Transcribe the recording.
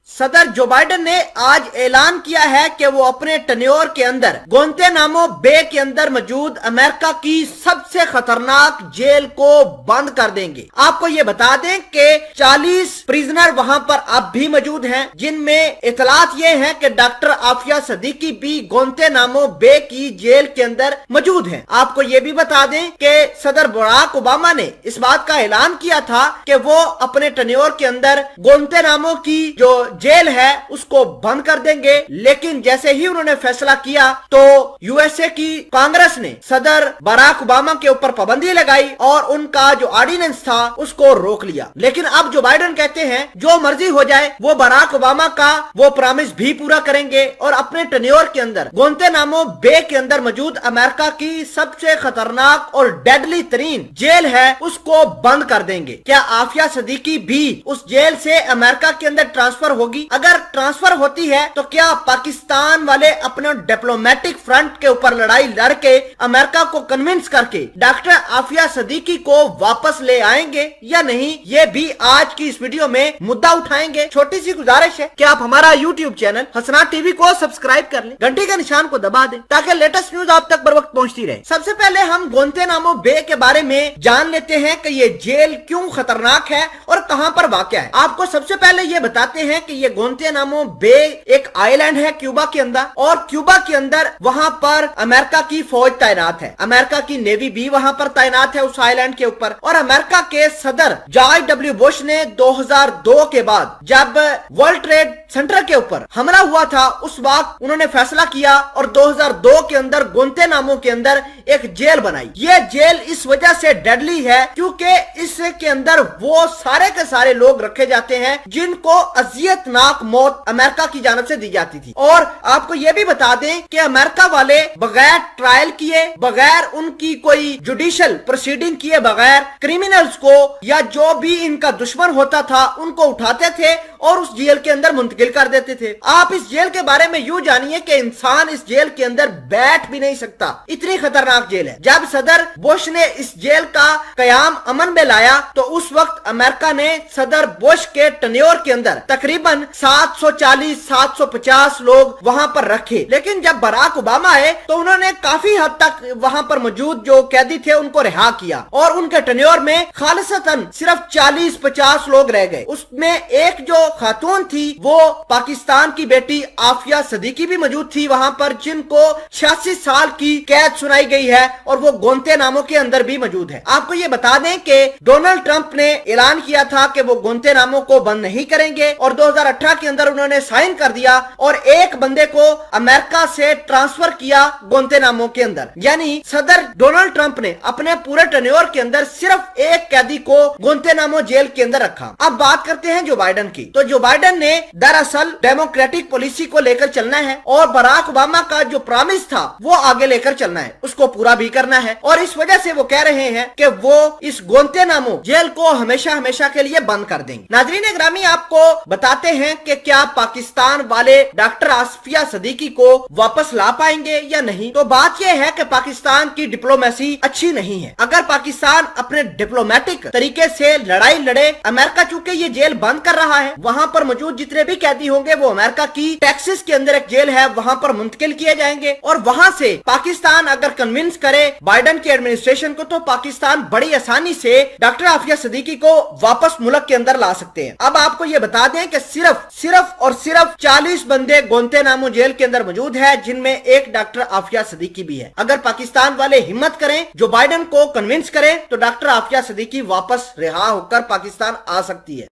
सदर Joe Biden ने आज ऐलान किया है कि वो अपने टेन्योर के अंदर गुआंतानामो बे के अंदर मौजूद अमेरिका की सबसे खतरनाक जेल को बंद कर देंगे। आपको ये बता दें कि 40 प्रिजनर वहां पर अब भी मौजूद हैं, जिनमें इतलात ये हैं कि डॉक्टर आफिया सदीकी भी गुआंतानामो बे की जेल के अंदर मौजूद हैं। आपको ये भी बता दें कि सदर बराक ओबामा ने इस बात का ऐलान किया था कि वो अपने टेन्योर के अंदर गुआंतानामो की जो जेल है उसको बंद कर देंगे, लेकिन जैसे ही उन्होंने फैसला किया तो यूएसए की कांग्रेस ने सदर बराक ओबामा के ऊपर पाबंदी लगाई और उनका जो ऑर्डिनेंस था उसको रोक लिया। लेकिन अब जो बाइडेन कहते हैं जो मर्जी हो जाए वो बराक ओबामा का वो प्रॉमिस भी पूरा करेंगे और अपने टेन्योर के अंदर गुआंतानामो बे के अंदर मौजूद अमेरिका की सबसे खतरनाक और डेडली तरीन जेल है उसको बंद कर देंगे। क्या आफिया सदीकी भी उस जेल से अमेरिका के अंदर ट्रांसफर होगी? अगर ट्रांसफर होती है तो क्या पाकिस्तान वाले अपने डिप्लोमेटिक फ्रंट के ऊपर लड़ाई लड़के अमेरिका को कन्विंस करके डॉक्टर आफिया सदीकी को वापस ले आएंगे या नहीं, ये भी आज की इस वीडियो में मुद्दा उठाएंगे। छोटी सी गुजारिश है कि आप हमारा यूट्यूब चैनल हसनात टीवी को सब्सक्राइब कर लें, घंटी के निशान को दबा दें ताकि लेटेस्ट न्यूज आप तक बर वक्त पहुंचती रहे। सबसे पहले हम गुआंतानामो बे के बारे में जान लेते हैं कि ये जेल क्यों खतरनाक है और कहां पर वाक़या है। आपको सबसे पहले ये बताते हैं कि ये गुआंतानामो बे एक आइलैंड है क्यूबा के अंदर, और क्यूबा के अंदर वहां पर अमेरिका की फौज तैनात है। अमेरिका की नेवी भी वहां पर तैनात है उस आइलैंड के ऊपर। और अमेरिका के सदर जॉर्ज डब्ल्यू बुश ने 2002 के बाद जब वर्ल्ड ट्रेड सेंटर के ऊपर हमला हुआ था उस वक्त उन्होंने फैसला किया और 2002 के अंदर गुआंतानामो के अंदर एक जेल बनाई। ये जेल इस वजह से डेडली है क्योंकि इसके अंदर वो सारे के सारे लोग रखे जाते हैं जिनको अजियतनाक मौत अमेरिका की जानब से दी जाती थी। और आपको ये भी बता दें कि अमेरिका वाले बगैर ट्रायल किए, बगैर उनकी कोई जुडिशियल प्रोसीडिंग किए बगैर क्रिमिनल्स को या जो भी इनका दुश्मन होता था उनको उठाते थे और उस जेल के अंदर मुंतकिल कर देते थे। आप इस जेल के बारे में यूं जानिए कि इंसान इस जेल के अंदर बैठ भी नहीं सकता, इतनी खतरनाक जेल है। जब सदर बुश ने इस जेल का कयाम अमन में लाया तो उस वक्त अमेरिका ने सदर बुश के टेन्योर के अंदर तकरीबन 740-750 लोग वहां पर रखे। लेकिन जब बराक ओबामा आए तो उन्होंने काफी हद तक वहां पर मौजूद जो कैदी थे उनको रिहा किया और उनके टेन्योर में खालिसतन सिर्फ 40-50 लोग रह गए। उसमें एक जो खातून थी वो पाकिस्तान की बेटी आफिया सदीकी भी मौजूद थी वहां पर, जिनको 86 साल की कैद सुनाई गई है और वो गुआंतानामो के अंदर भी मौजूद है। आपको ये बता दें कि डोनाल्ड ट्रंप ने ऐलान किया था कि वो गुआंतानामो को बंद नहीं करेंगे और 2018 के अंदर उन्होंने साइन कर दिया और एक बंदे को अमेरिका से ट्रांसफर किया गुआंतानामो के अंदर। यानी सदर डोनाल्ड ट्रंप ने अपने पूरे टेन्योर के अंदर सिर्फ एक कैदी को गुआंतानामो जेल के अंदर रखा। अब बात करते हैं जो बाइडेन की। तो जो बाइडेन ने दरअसल डेमोक्रेटिक पॉलिसी को लेकर चलना है और बराक ओबामा का जो प्रॉमिस था वो आगे लेकर चलना है, उसको पूरा भी करना है। और इस वजह से वो कह रहे हैं कि वो इस गुआंतानामो जेल को हमेशा हमेशा के लिए बंद कर देंगे। नाज़रीन ग्रामी, आपको बताते हैं कि क्या पाकिस्तान वाले डॉक्टर आफिया सदीकी को वापस ला पाएंगे या नहीं। तो बात यह है कि पाकिस्तान की डिप्लोमेसी अच्छी नहीं है। अगर पाकिस्तान अपने डिप्लोमेटिक तरीके से लड़ाई लड़े, अमेरिका चूंकि ये जेल बंद कर रहा है, वहां पर मौजूद जितने भी कैदी होंगे वो अमेरिका की टेक्सास के अंदर एक जेल है वहां पर मुंतकिल किए जाएंगे। और वहां से पाकिस्तान अगर कन्विंस करे बाइडेन की एडमिनिस्ट्रेशन को तो पाकिस्तान बड़ी आसानी से डॉक्टर आफिया सदीकी को वापस मुल्क के अंदर ला सकते हैं। अब आपको ये बता दें कि सिर्फ और सिर्फ 40 बंदे गुआंतानामो जेल के अंदर मौजूद है, जिनमें एक डॉक्टर आफिया सदीकी भी है। अगर पाकिस्तान वाले हिम्मत करें, जो बाइडेन को कन्विंस करें, तो डॉक्टर आफिया सदीकी वापस रिहा होकर पाकिस्तान आ सकती है।